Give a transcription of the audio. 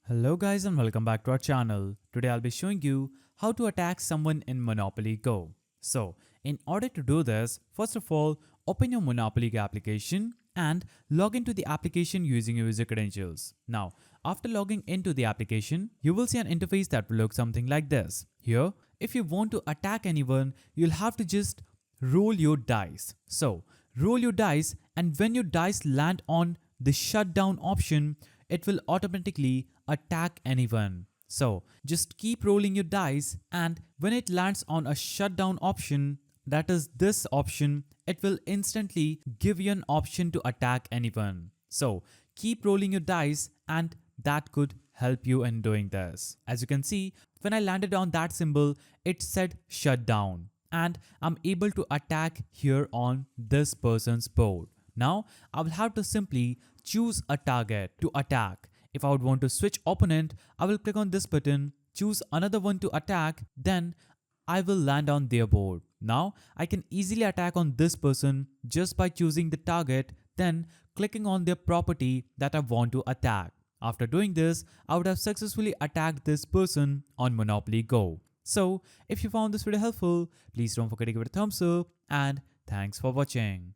Hello guys and welcome back to our channel. Today I'll be showing you how to attack someone in Monopoly Go. So, in order to do this, first of all, open your Monopoly Go application and log into the application using your user credentials. Now, after logging into the application, you will see an interface that will look something like this. Here, if you want to attack anyone, you'll have to just roll your dice. So, roll your dice, and when your dice land on the shutdown option, it will automatically attack anyone. So just keep rolling your dice, and when it lands on a shutdown option, that is this option, it will instantly give you an option to attack anyone. So keep rolling your dice, and that could help you in doing this. As you can see, when I landed on that symbol, it said shutdown, and I'm able to attack here on this person's board. Now, I will have to simply choose a target to attack. If I would want to switch opponent, I will click on this button, choose another one to attack, then I will land on their board. Now, I can easily attack on this person just by choosing the target, then clicking on their property that I want to attack. After doing this, I would have successfully attacked this person on Monopoly Go. So, if you found this video helpful, please don't forget to give it a thumbs up, and thanks for watching.